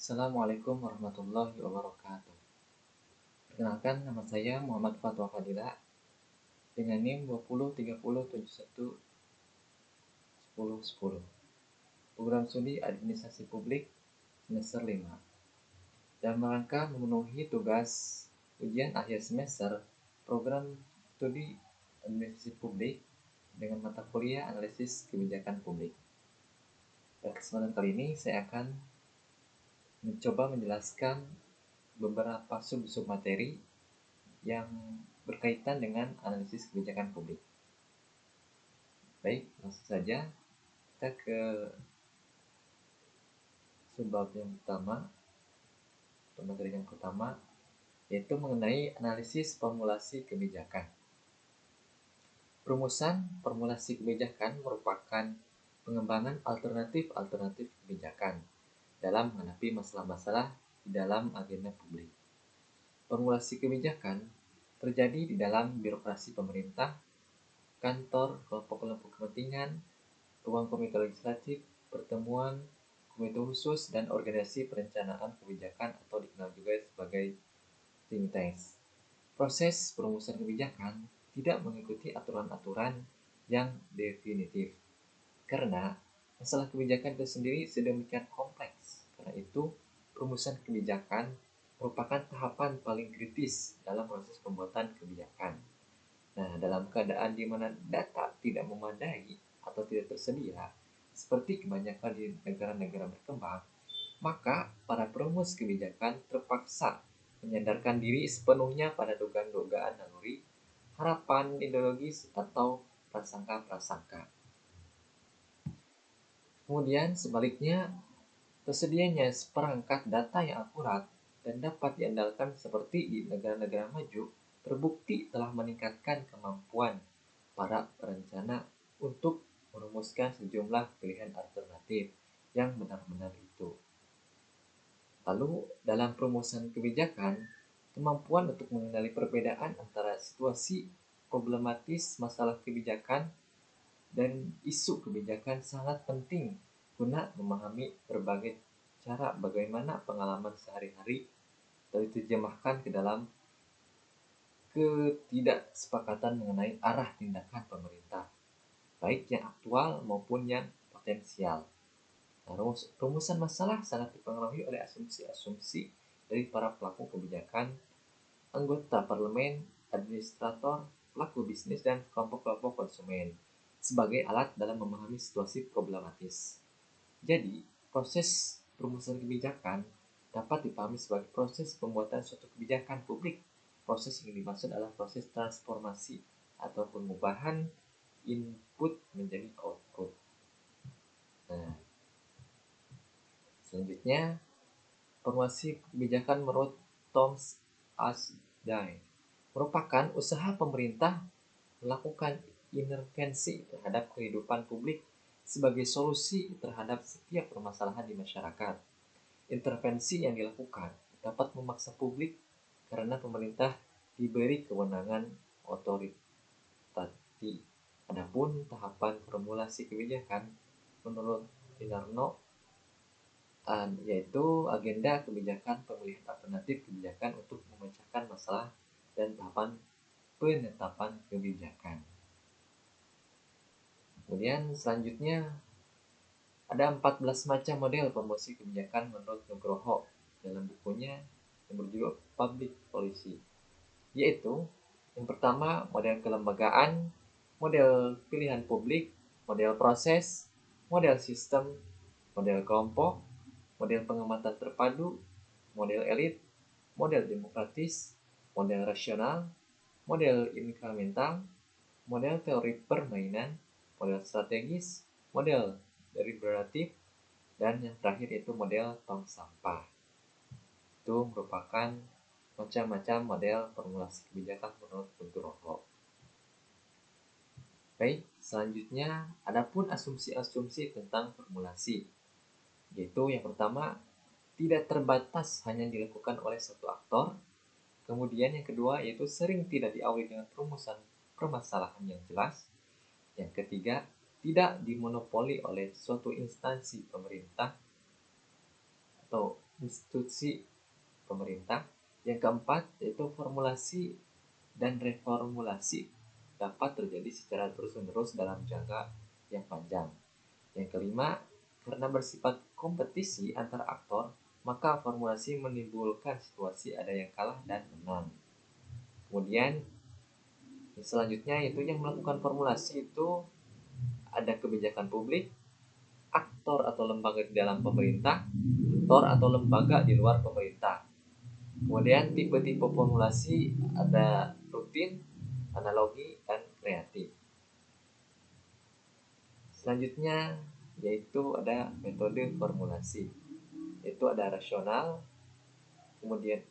Assalamualaikum warahmatullahi wabarakatuh. Perkenalkan, nama saya Muhammad Fatwa Fadila dengan NIM 2030711010. Program Studi Administrasi Publik semester 5. Dalam rangka memenuhi tugas ujian akhir semester, program Studi Administrasi Publik dengan mata kuliah Analisis Kebijakan Publik. Pada kesempatan kali ini saya akan mencoba menjelaskan beberapa sub materi yang berkaitan dengan analisis kebijakan publik. Baik, langsung saja kita ke subbab yang pertama, atau materi yang pertama, yaitu mengenai analisis formulasi kebijakan. Perumusan formulasi kebijakan merupakan pengembangan alternatif kebijakan dalam menghadapi masalah-masalah di dalam agenda publik. Formulasi kebijakan terjadi di dalam birokrasi pemerintah, kantor, kelompok-kelompok kepentingan, ruang komite legislatif, pertemuan, komite khusus, dan organisasi perencanaan kebijakan atau dikenal juga sebagai think tanks. Proses perumusan kebijakan tidak mengikuti aturan-aturan yang definitif, karena masalah kebijakan itu sendiri sedemikian kompleks. Karena itu, perumusan kebijakan merupakan tahapan paling kritis dalam proses pembuatan kebijakan. Nah, dalam keadaan di mana data tidak memadai atau tidak tersedia, seperti kebanyakan di negara-negara berkembang, maka para perumus kebijakan terpaksa menyandarkan diri sepenuhnya pada dugaan-dugaan naluri, harapan ideologis, atau prasangka-prasangka. Kemudian sebaliknya, tersedianya seperangkat data yang akurat dan dapat diandalkan seperti di negara-negara maju terbukti telah meningkatkan kemampuan para perencana untuk merumuskan sejumlah pilihan alternatif yang benar-benar itu. Lalu, dalam perumusan kebijakan, kemampuan untuk mengenali perbedaan antara situasi problematis masalah kebijakan dan isu kebijakan sangat penting guna memahami berbagai cara bagaimana pengalaman sehari-hari diterjemahkan ke dalam ketidaksepakatan mengenai arah tindakan pemerintah, baik yang aktual maupun yang potensial. Nah, rumusan masalah sangat dipengaruhi oleh asumsi-asumsi dari para pelaku kebijakan, anggota parlemen, administrator, pelaku bisnis, dan kelompok-kelompok konsumen sebagai alat dalam memahami situasi problematis. Jadi, proses perumusan kebijakan dapat dipahami sebagai proses pembuatan suatu kebijakan publik. Proses yang dimaksud adalah proses transformasi atau perubahan input menjadi output. Nah, selanjutnya, formulasi kebijakan menurut Thomas Asdai merupakan usaha pemerintah melakukan intervensi terhadap kehidupan publik sebagai solusi terhadap setiap permasalahan di masyarakat. Intervensi yang dilakukan dapat memaksa publik karena pemerintah diberi kewenangan otoritatif. Adapun tahapan formulasi kebijakan menurut Linarno yaitu agenda kebijakan pemilihan alternatif kebijakan untuk memecahkan masalah dan tahapan penetapan kebijakan. Kemudian selanjutnya ada 14 macam model promosi kebijakan menurut Nugroho dalam bukunya yang berjudul Public Policy, yaitu yang pertama model kelembagaan, model pilihan publik, model proses, model sistem, model kelompok, model pengamatan terpadu, model elit, model demokratis, model rasional, model inkremental, model teori permainan, model strategis, model deliberatif, dan yang terakhir itu model tong sampah. Itu merupakan macam-macam model formulasi kebijakan menurut Nugroho. Baik, selanjutnya adapun asumsi-asumsi tentang formulasi, yaitu yang pertama tidak terbatas hanya dilakukan oleh satu aktor. Kemudian yang kedua yaitu sering tidak diawali dengan perumusan permasalahan yang jelas. Yang ketiga, tidak dimonopoli oleh suatu instansi pemerintah atau institusi pemerintah. Yang keempat yaitu formulasi dan reformulasi dapat terjadi secara terus-menerus dalam jangka yang panjang. Yang kelima, karena bersifat kompetisi antar aktor, maka formulasi menimbulkan situasi ada yang kalah dan menang. Kemudian selanjutnya yaitu yang melakukan formulasi itu ada kebijakan publik, aktor atau lembaga di dalam pemerintah, aktor atau lembaga di luar pemerintah. Kemudian tipe-tipe formulasi ada rutin, analogi, dan kreatif. Selanjutnya yaitu ada metode formulasi, yaitu ada rasional, kemudian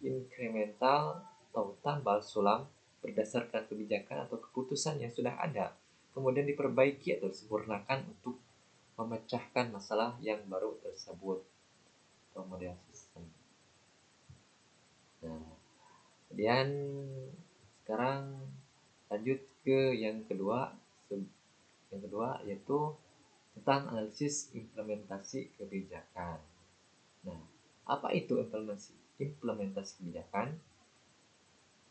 inkremental atau tambal sulam berdasarkan kebijakan atau keputusan yang sudah ada, kemudian diperbaiki atau disempurnakan untuk memecahkan masalah yang baru tersebut. Model sistem. Nah, kemudian sekarang lanjut ke yang kedua. Yang kedua yaitu tentang analisis implementasi kebijakan. Nah, apa itu implementasi kebijakan?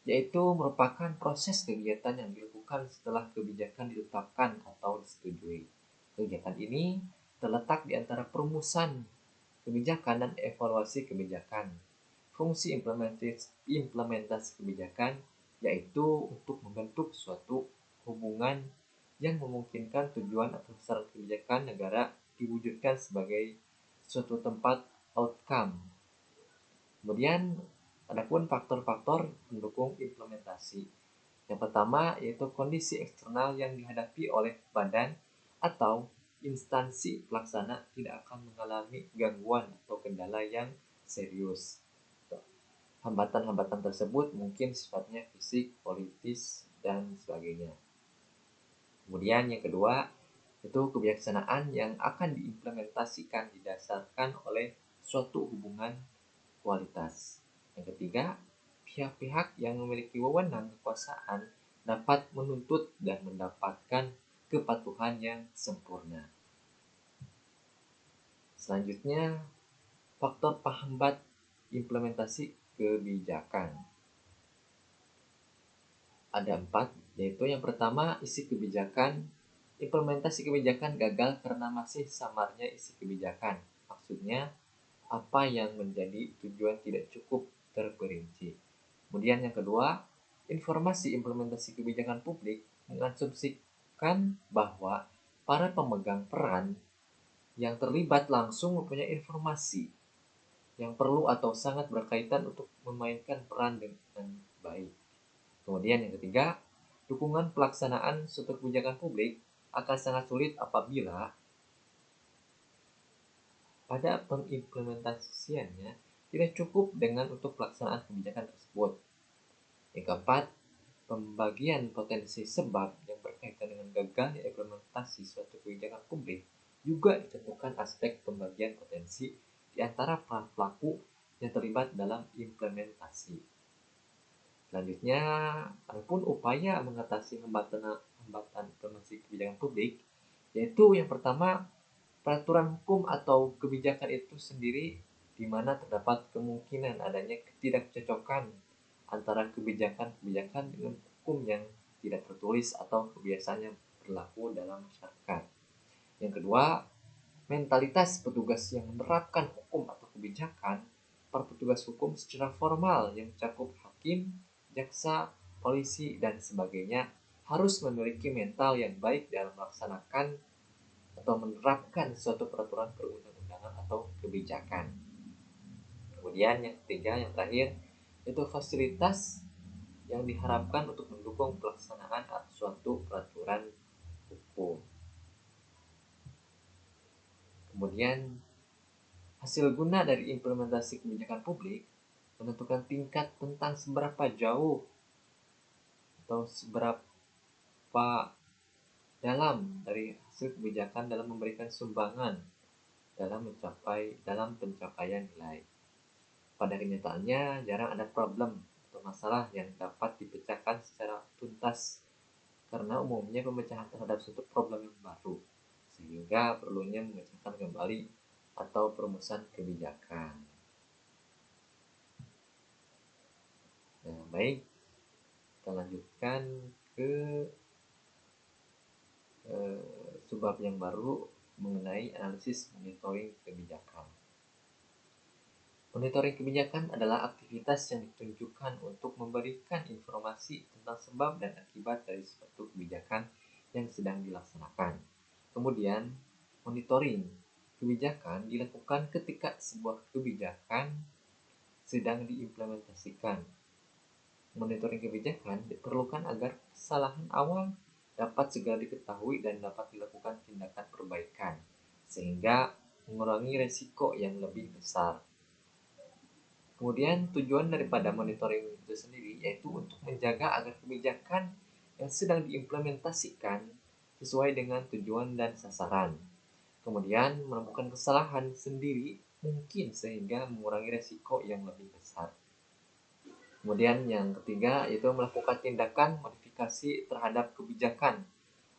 Yaitu merupakan proses kegiatan yang dilakukan setelah kebijakan ditetapkan atau disetujui. Kegiatan ini terletak di antara perumusan kebijakan dan evaluasi kebijakan. Fungsi implementasi kebijakan yaitu untuk membentuk suatu hubungan yang memungkinkan tujuan atau sasaran kebijakan negara diwujudkan sebagai suatu tempat outcome. Kemudian adapun faktor-faktor pendukung implementasi. Yang pertama yaitu kondisi eksternal yang dihadapi oleh badan atau instansi pelaksana tidak akan mengalami gangguan atau kendala yang serius. Hambatan-hambatan tersebut mungkin sifatnya fisik, politis, dan sebagainya. Kemudian yang kedua, itu kebijaksanaan yang akan diimplementasikan didasarkan oleh suatu hubungan kualitas. Yang ketiga, pihak-pihak yang memiliki wewenang kekuasaan dapat menuntut dan mendapatkan kepatuhan yang sempurna. Selanjutnya, faktor penghambat implementasi kebijakan. Ada 4, yaitu yang pertama isi kebijakan. Implementasi kebijakan gagal karena masih samarnya isi kebijakan. Maksudnya, apa yang menjadi tujuan tidak cukup terperinci. Kemudian yang kedua, informasi implementasi kebijakan publik mengasumsikan bahwa para pemegang peran yang terlibat langsung mempunyai informasi yang perlu atau sangat berkaitan untuk memainkan peran dengan baik. Kemudian yang ketiga, dukungan pelaksanaan suatu kebijakan publik akan sangat sulit apabila pada pengimplementasiannya tidak cukup dengan untuk pelaksanaan kebijakan tersebut. Yang keempat, pembagian potensi sebab yang berkaitan dengan gagalnya implementasi suatu kebijakan publik juga ditentukan aspek pembagian potensi di antara pelaku yang terlibat dalam implementasi. Selanjutnya, adapun upaya mengatasi hambatan implementasi kebijakan publik, yaitu yang pertama, peraturan hukum atau kebijakan itu sendiri di mana terdapat kemungkinan adanya ketidakcocokan antara kebijakan-kebijakan dengan hukum yang tidak tertulis atau kebiasaan yang berlaku dalam masyarakat. Yang kedua, mentalitas petugas yang menerapkan hukum atau kebijakan. Para petugas hukum secara formal yang mencakup hakim, jaksa, polisi, dan sebagainya harus memiliki mental yang baik dalam melaksanakan atau menerapkan suatu peraturan perundang-undangan atau kebijakan. Kemudian yang ketiga, yang terakhir, itu fasilitas yang diharapkan untuk mendukung pelaksanaan suatu peraturan hukum. Kemudian hasil guna dari implementasi kebijakan publik menentukan tingkat tentang seberapa jauh atau seberapa dalam dari hasil kebijakan dalam memberikan sumbangan dalam pencapaian nilai. Pada kenyataannya jarang ada problem atau masalah yang dapat dipecahkan secara tuntas karena umumnya pemecahan terhadap suatu problem yang baru, sehingga perlunya memecahkan kembali atau perumusan kebijakan. Nah, baik, kita lanjutkan ke subbab yang baru mengenai analisis monitoring kebijakan. Monitoring kebijakan adalah aktivitas yang ditunjukkan untuk memberikan informasi tentang sebab dan akibat dari suatu kebijakan yang sedang dilaksanakan. Kemudian, monitoring kebijakan dilakukan ketika sebuah kebijakan sedang diimplementasikan. Monitoring kebijakan diperlukan agar kesalahan awal dapat segera diketahui dan dapat dilakukan tindakan perbaikan, sehingga mengurangi resiko yang lebih besar. Kemudian tujuan daripada monitoring itu sendiri yaitu untuk menjaga agar kebijakan yang sedang diimplementasikan sesuai dengan tujuan dan sasaran. Kemudian menemukan kesalahan sendiri mungkin sehingga mengurangi resiko yang lebih besar. Kemudian yang ketiga yaitu melakukan tindakan modifikasi terhadap kebijakan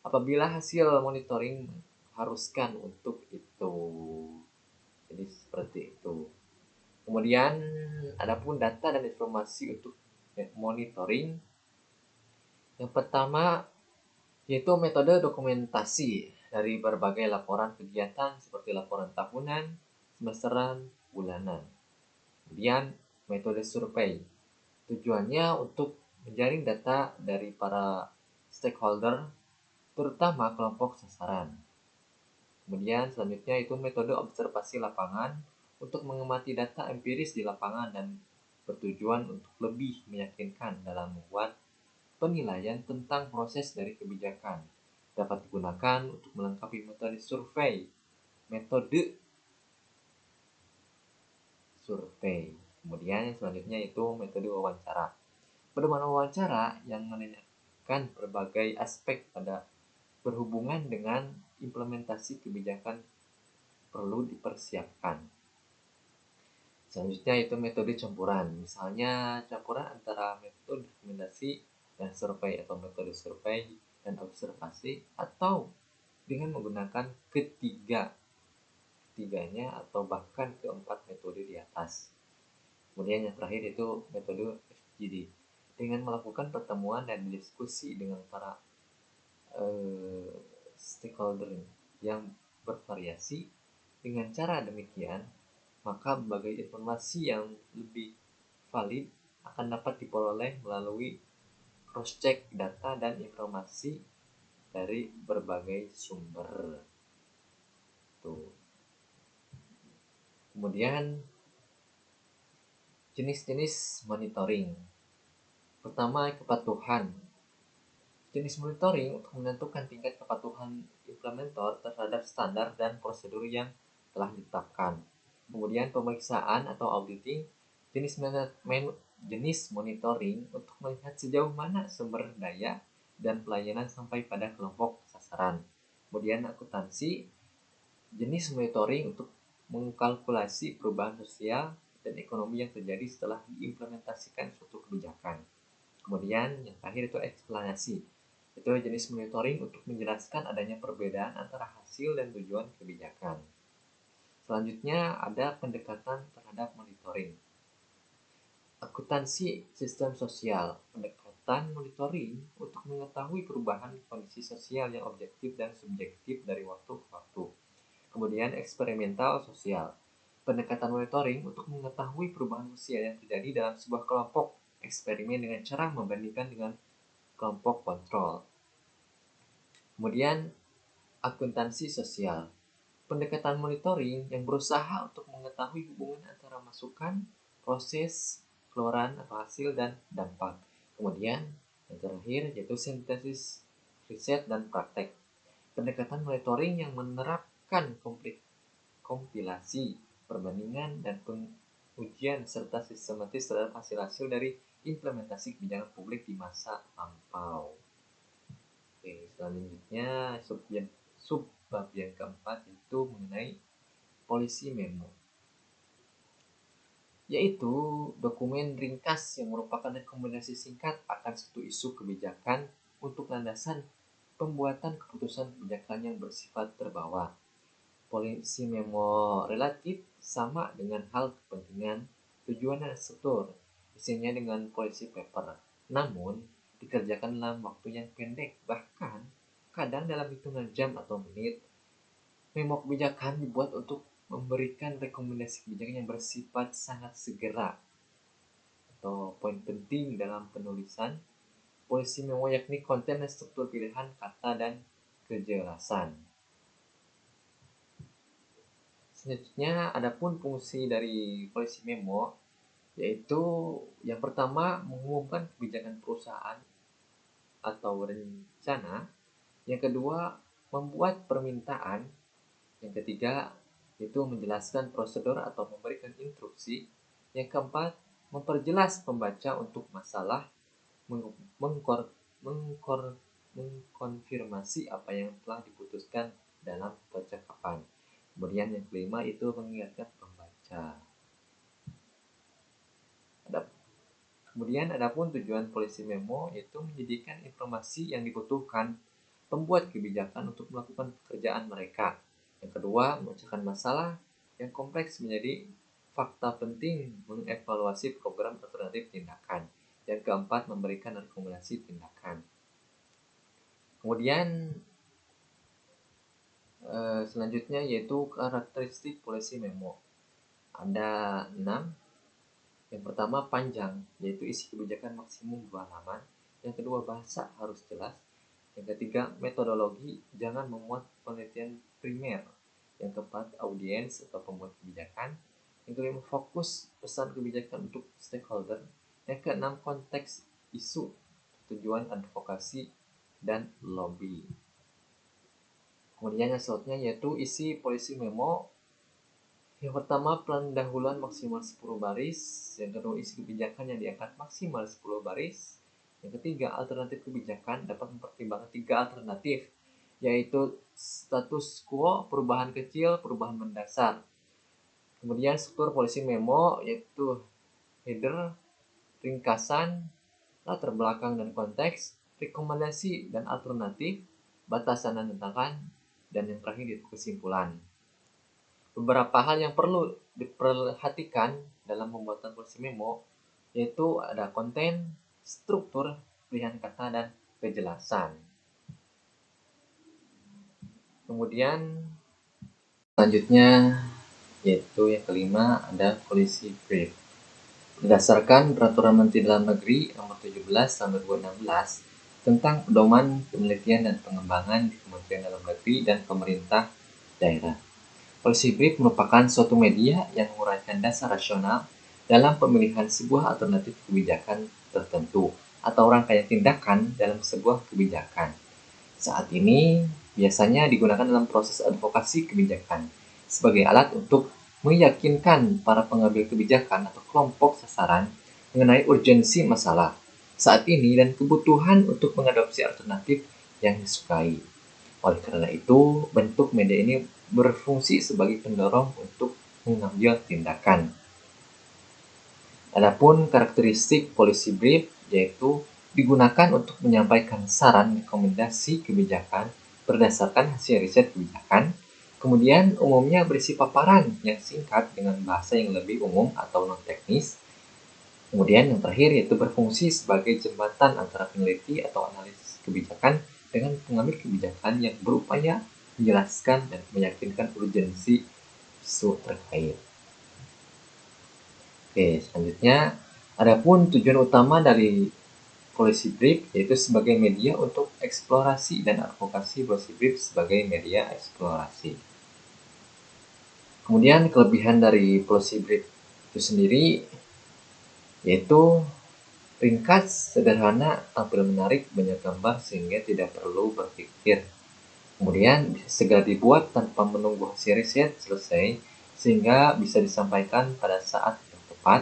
apabila hasil monitoring haruskan untuk itu. Jadi seperti itu. Kemudian adapun data dan informasi untuk monitoring. Yang pertama yaitu metode dokumentasi dari berbagai laporan kegiatan seperti laporan tahunan, semesteran, bulanan. Kemudian metode survei. Tujuannya untuk menjaring data dari para stakeholder, terutama kelompok sasaran. Kemudian selanjutnya itu metode observasi lapangan untuk mengamati data empiris di lapangan dan bertujuan untuk lebih meyakinkan dalam membuat penilaian tentang proses dari kebijakan. Dapat digunakan untuk melengkapi metode survei. Metode survei. Kemudian yang selanjutnya itu metode wawancara. Pedoman wawancara yang menanyakan berbagai aspek pada berhubungan dengan implementasi kebijakan perlu dipersiapkan. Selanjutnya itu metode campuran. Misalnya campuran antara metode rekomendasi dan survei atau metode survei dan observasi atau dengan menggunakan ketiganya atau bahkan keempat metode di atas. Kemudian yang terakhir itu metode FGD dengan melakukan pertemuan dan diskusi dengan para stakeholder yang bervariasi. Dengan cara demikian, maka berbagai informasi yang lebih valid akan dapat diperoleh melalui cross-check data dan informasi dari berbagai sumber. Tuh. Kemudian jenis-jenis monitoring. Pertama, kepatuhan. Jenis monitoring untuk menentukan tingkat kepatuhan implementator terhadap standar dan prosedur yang telah ditetapkan. Kemudian pemeriksaan atau auditing. Jenis monitoring untuk melihat sejauh mana sumber daya dan pelayanan sampai pada kelompok sasaran. Kemudian akuntansi. Jenis monitoring untuk mengkalkulasi perubahan sosial dan ekonomi yang terjadi setelah diimplementasikan suatu kebijakan. Kemudian yang terakhir itu eksplanasi. Itu jenis monitoring untuk menjelaskan adanya perbedaan antara hasil dan tujuan kebijakan. Selanjutnya ada pendekatan terhadap monitoring. Akuntansi sistem sosial. Pendekatan monitoring untuk mengetahui perubahan kondisi sosial yang objektif dan subjektif dari waktu ke waktu. Kemudian eksperimental sosial. Pendekatan monitoring untuk mengetahui perubahan sosial yang terjadi dalam sebuah kelompok eksperimen dengan cara membandingkan dengan kelompok kontrol. Kemudian akuntansi sosial. Pendekatan monitoring yang berusaha untuk mengetahui hubungan antara masukan, proses, keluaran atau hasil dan dampak. Kemudian yang terakhir yaitu sintesis riset dan praktek. Pendekatan monitoring yang menerapkan kompilasi, perbandingan, dan pengujian serta sistematis terhadap hasil-hasil dari implementasi kebijakan publik di masa lampau. Oke, selanjutnya subbab yang keempat itu mengenai policy memo, yaitu dokumen ringkas yang merupakan rekomendasi singkat akan suatu isu kebijakan untuk landasan pembuatan keputusan kebijakan yang bersifat terbawa. Polisi memo relatif sama dengan hal kepentingan, tujuan dan struktur. Isinya dengan polisi paper. Namun, dikerjakan dalam waktu yang pendek, bahkan kadang dalam hitungan jam atau menit. Memo kebijakan dibuat untuk memberikan rekomendasi kebijakan yang bersifat sangat segera atau poin penting dalam penulisan. Polisi memo yakni konten dan struktur pilihan kata dan kejelasan. Selanjutnya, adapun fungsi dari polisi memo yaitu yang pertama mengumumkan kebijakan perusahaan atau rencana, yang kedua membuat permintaan, yang ketiga itu menjelaskan prosedur atau memberikan instruksi, yang keempat memperjelas pembaca untuk masalah, mengkonfirmasi apa yang telah diputuskan dalam percakapan. Kemudian yang kelima itu mengingatkan pembaca. Kemudian adapun tujuan polisi memo yaitu menyediakan informasi yang dibutuhkan pembuat kebijakan untuk melakukan pekerjaan mereka. Yang kedua, memecahkan masalah yang kompleks menjadi fakta penting, mengevaluasi program alternatif tindakan. Yang keempat, memberikan rekomendasi tindakan. Kemudian selanjutnya yaitu karakteristik polisi memo. Ada 6. Yang pertama panjang, yaitu isi kebijakan maksimum 2 halaman. Yang kedua bahasa harus jelas. Yang ketiga metodologi, jangan memuat penelitian primer. Yang keempat audiens atau pembuat kebijakan. Yang kelima fokus pesan kebijakan untuk stakeholder. Yang keenam konteks isu, tujuan advokasi dan lobby. Kemudian yang selanjutnya yaitu isi polisi memo. Yang pertama, pendahuluan maksimal 10 baris. Yang kedua, isi kebijakan yang diangkat maksimal 10 baris. Yang ketiga, alternatif kebijakan dapat mempertimbangkan 3 alternatif, yaitu status quo, perubahan kecil, perubahan mendasar. Kemudian struktur polisi memo yaitu header, ringkasan, latar belakang dan konteks, rekomendasi dan alternatif, batasan dan tantangan, dan yang terakhir itu kesimpulan. Beberapa hal yang perlu diperhatikan dalam pembuatan polisi memo yaitu ada konten, struktur, pilihan kata, dan kejelasan. Kemudian selanjutnya yaitu yang kelima ada polisi brief. Berdasarkan Peraturan Menteri Dalam Negeri Nomor 17 Tahun 2016 tentang pedoman penelitian dan pengembangan di Kementerian Dalam Negeri dan pemerintah daerah. Polisi brief merupakan suatu media yang menguraikan dasar rasional dalam pemilihan sebuah alternatif kebijakan tertentu atau rangkaian tindakan dalam sebuah kebijakan. Saat ini biasanya digunakan dalam proses advokasi kebijakan sebagai alat untuk meyakinkan para pengambil kebijakan atau kelompok sasaran mengenai urgensi masalah saat ini dan kebutuhan untuk mengadopsi alternatif yang disukai. Oleh karena itu, bentuk media ini berfungsi sebagai pendorong untuk mengambil tindakan. Adapun karakteristik polisi brief yaitu digunakan untuk menyampaikan saran rekomendasi kebijakan berdasarkan hasil riset kebijakan. Kemudian umumnya berisi paparan yang singkat dengan bahasa yang lebih umum atau non-teknis. Kemudian yang terakhir yaitu berfungsi sebagai jembatan antara peneliti atau analisis kebijakan dengan pengambil kebijakan yang berupaya menjelaskan dan meyakinkan urgensi isu terkait. Oke, selanjutnya adapun tujuan utama dari polisi brief yaitu sebagai media untuk eksplorasi dan advokasi. Polisi brief sebagai media eksplorasi. Kemudian kelebihan dari polisi brief itu sendiri yaitu ringkas, sederhana, tampil menarik, banyak gambar sehingga tidak perlu berpikir. Kemudian bisa segera dibuat tanpa menunggu hasil riset selesai sehingga bisa disampaikan pada saat yang tepat.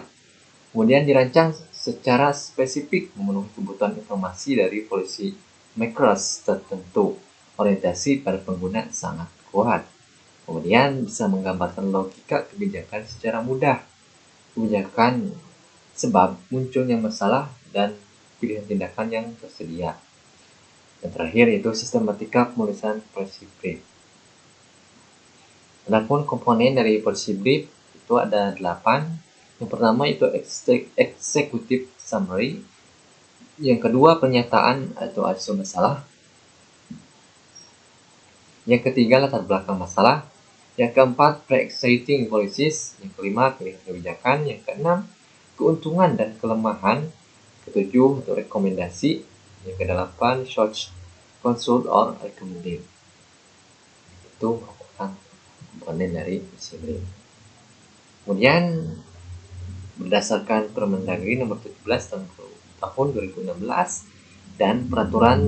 Kemudian dirancang secara spesifik memenuhi kebutuhan informasi dari polisi makers tertentu. Orientasi pada pengguna sangat kuat. Kemudian bisa menggambarkan logika kebijakan secara mudah. Kebijakan sebab munculnya masalah dan pilihan tindakan yang tersedia. Dan terakhir yaitu sistematika penulisan polisi brief. Adapun komponen dari policy brief itu ada 8. Yang pertama itu executive summary. Yang kedua pernyataan atau asumsi masalah. Yang ketiga latar belakang masalah. Yang keempat pre-existing policies. Yang kelima pilihan kebijakan. Yang keenam keuntungan dan kelemahan. Ketujuh untuk rekomendasi. Yang kedelapan short consult or recommended. Itu merupakan komponen dari policy. Kemudian berdasarkan Permendagri nomor 17 tahun 2016 dan Peraturan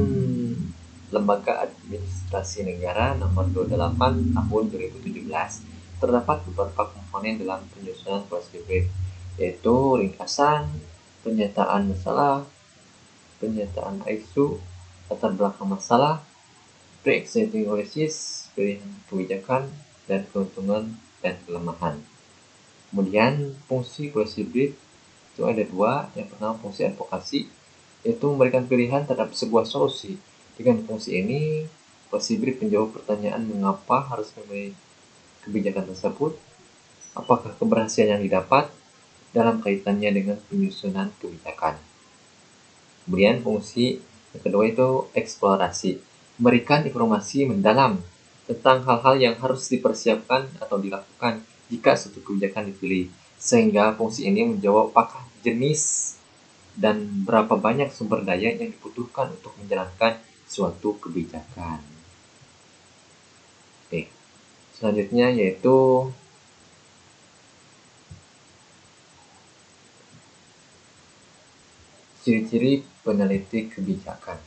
Lembaga Administrasi Negara nomor 28 tahun 2017, terdapat beberapa komponen dalam penyusunan policy brief, yaitu ringkasan, pernyataan masalah, pernyataan isu, latar belakang masalah, pre-existing policies, pilihan kebijakan, dan keuntungan dan kelemahan. Kemudian fungsi policy brief itu ada dua. Yang pertama fungsi advokasi, yaitu memberikan pilihan terhadap sebuah solusi. Dengan fungsi ini, policy brief menjawab pertanyaan mengapa harus memilih kebijakan tersebut, apakah keberhasilan yang didapat dalam kaitannya dengan penyusunan kebijakan. Kemudian fungsi yang kedua itu eksplorasi, memberikan informasi mendalam tentang hal-hal yang harus dipersiapkan atau dilakukan jika suatu kebijakan dipilih, sehingga fungsi ini menjawab apakah jenis dan berapa banyak sumber daya yang dibutuhkan untuk menjalankan suatu kebijakan. Oke. Selanjutnya yaitu ciri-ciri peneliti kebijakan.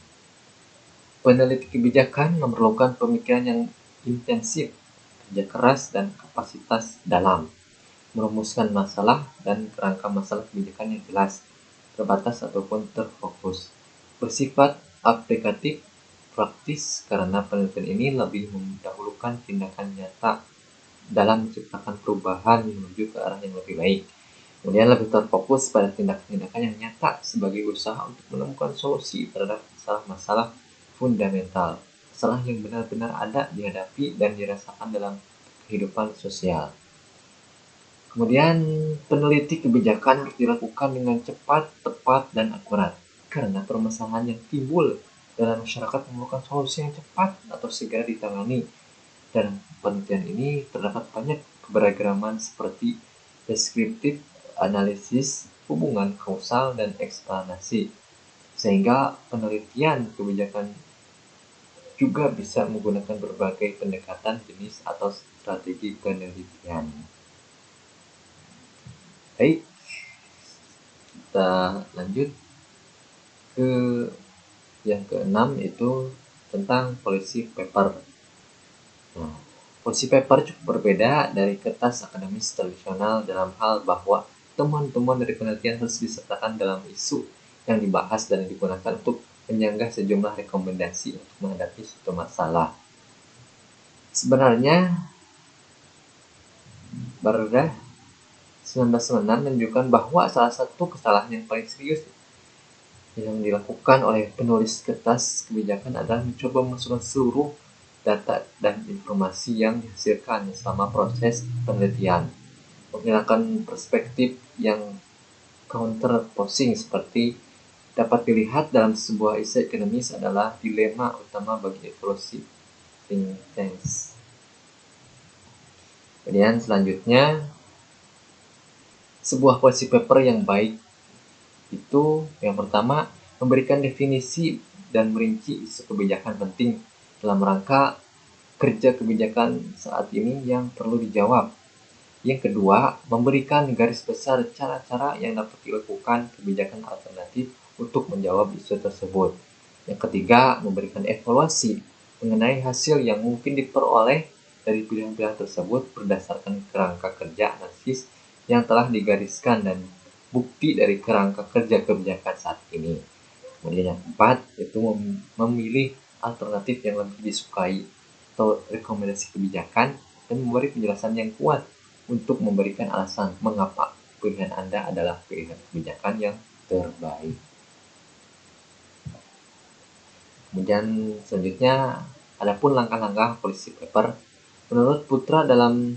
Peneliti kebijakan memerlukan pemikiran yang intensif, kerja keras, dan kapasitas dalam merumuskan masalah dan kerangka masalah kebijakan yang jelas, terbatas ataupun terfokus. Bersifat aplikatif, praktis, karena penelitian ini lebih mendahulukan tindakan nyata dalam menciptakan perubahan menuju ke arah yang lebih baik. Kemudian lebih terfokus pada tindakan-tindakan yang nyata sebagai usaha untuk menemukan solusi terhadap masalah-masalah fundamental, masalah yang benar-benar ada, dihadapi, dan dirasakan dalam kehidupan sosial. Kemudian peneliti kebijakan harus dilakukan dengan cepat, tepat, dan akurat, karena permasalahan yang timbul dalam masyarakat memerlukan solusi yang cepat atau segera ditangani. Dalam penelitian ini terdapat banyak keberagaman seperti deskriptif, analisis, hubungan kausal, dan eksplanasi, sehingga penelitian kebijakan juga bisa menggunakan berbagai pendekatan jenis atau strategi penelitian. Baik, kita lanjut ke yang keenam, itu tentang policy paper. Nah, policy paper cukup berbeda dari kertas akademis tradisional dalam hal bahwa temuan-temuan dari penelitian harus disertakan dalam isu yang dibahas dan digunakan untuk menyanggah sejumlah rekomendasi untuk menghadapi suatu masalah. Sebenarnya, Barda 1996 menunjukkan bahwa salah satu kesalahan yang paling serius yang dilakukan oleh penulis kertas kebijakan adalah mencoba memasukkan seluruh data dan informasi yang dihasilkan selama proses penelitian, menggunakan perspektif yang counterposing seperti dapat dilihat dalam sebuah esai akademis adalah dilema utama bagi evolusi think tanks. Kemudian selanjutnya, sebuah policy paper yang baik itu yang pertama memberikan definisi dan merinci isu kebijakan penting dalam rangka kerja kebijakan saat ini yang perlu dijawab. Yang kedua, memberikan garis besar cara-cara yang dapat dilakukan kebijakan alternatif untuk menjawab isu tersebut. Yang ketiga, memberikan evaluasi mengenai hasil yang mungkin diperoleh dari pilihan-pilihan tersebut berdasarkan kerangka kerja analisis yang telah digariskan dan bukti dari kerangka kerja kebijakan saat ini. Kemudian yang keempat, yaitu memilih alternatif yang lebih disukai atau rekomendasi kebijakan dan memberi penjelasan yang kuat untuk memberikan alasan mengapa pilihan Anda adalah pilihan kebijakan yang terbaik. Kemudian selanjutnya, adapun langkah-langkah policy paper Menurut Putra dalam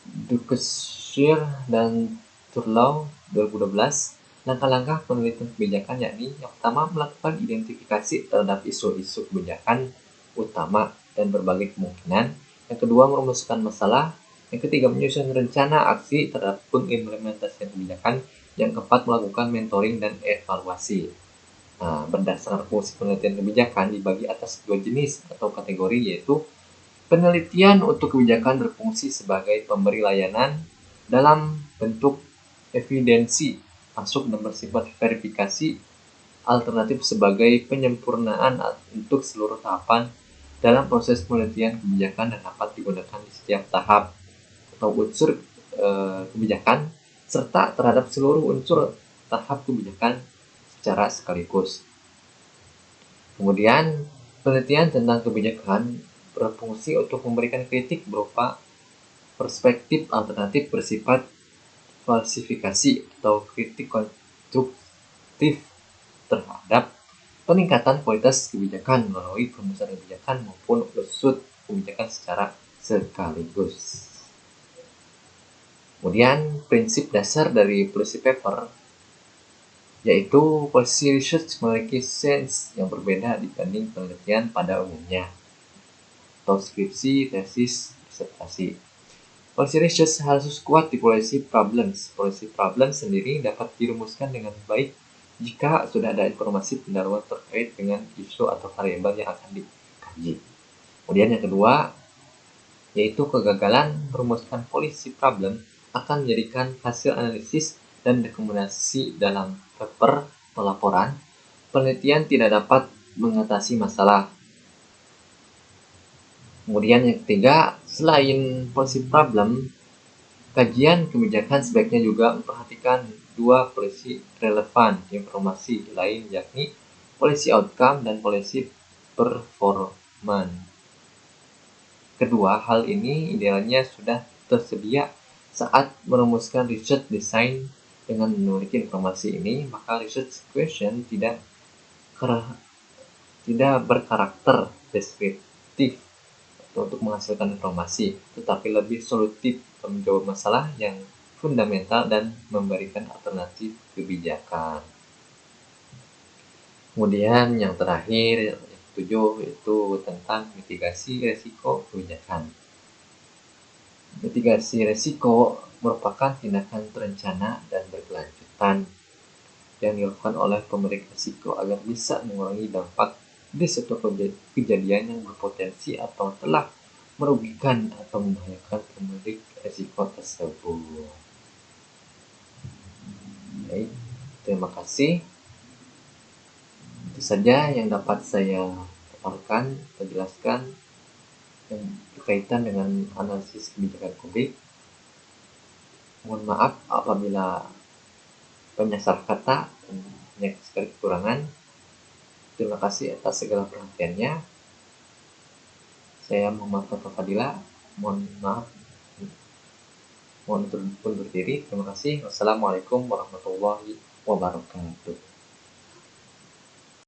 Dukeshire dan Turlough 2012, langkah-langkah penelitian kebijakan yakni yang pertama melakukan identifikasi terhadap isu-isu kebijakan utama dan berbagai kemungkinan, yang kedua merumuskan masalah, yang ketiga menyusun rencana aksi terhadap pengimplementasian kebijakan, yang keempat melakukan mentoring dan evaluasi. Nah, berdasarkan fungsi penelitian kebijakan dibagi atas dua jenis atau kategori, yaitu penelitian untuk kebijakan berfungsi sebagai pemberi layanan dalam bentuk evidensi masuk dan bersifat verifikasi alternatif sebagai penyempurnaan untuk seluruh tahapan dalam proses penelitian kebijakan dan dapat digunakan di setiap tahap atau unsur kebijakan serta terhadap seluruh unsur tahap kebijakan secara sekaligus. Kemudian, penelitian tentang kebijakan berfungsi untuk memberikan kritik berupa perspektif alternatif bersifat falsifikasi atau kritik konstruktif terhadap peningkatan kualitas kebijakan melalui perumusan kebijakan maupun usut kebijakan secara sekaligus. Kemudian, prinsip dasar dari policy paper yaitu policy research memiliki sense yang berbeda dibanding penelitian pada umumnya atau skripsi, tesis, disertasi. Policy research harus kuat di policy problems. Policy problems sendiri dapat dirumuskan dengan baik jika sudah ada informasi pendahuluan terkait dengan isu atau variabel yang akan dikaji. Kemudian yang kedua, yaitu kegagalan merumuskan policy problem akan menjadikan hasil analisis dan rekomendasi dalam paper atau laporan penelitian tidak dapat mengatasi masalah. Kemudian yang ketiga, selain policy problem, kajian kebijakan sebaiknya juga memperhatikan dua policy relevan informasi lain, yakni policy outcome dan policy performance. Kedua hal ini idealnya sudah tersedia saat merumuskan research design. Dengan memiliki informasi ini, maka research question tidak berkarakter deskriptif untuk menghasilkan informasi, tetapi lebih solutif untuk menjawab masalah yang fundamental dan memberikan alternatif kebijakan. Kemudian yang terakhir, yang ketujuh, itu tentang mitigasi risiko kebijakan. Mitigasi risiko merupakan tindakan terencana dan berkelanjutan yang dilakukan oleh pemilik risiko agar bisa mengurangi dampak di suatu kejadian yang berpotensi atau telah merugikan atau membahayakan pemilik risiko tersebut. Baik, terima kasih. Itu saja yang dapat saya paparkan atau jelaskan yang berkaitan dengan analisis kebijakan publik. Mohon maaf apabila banyak salah kata dan banyak sekali kekurangan. Terima kasih atas segala perhatiannya. Saya Muhammad Fadila. Mohon maaf. Mohon undur diri. Terima kasih. Wassalamualaikum warahmatullahi wabarakatuh.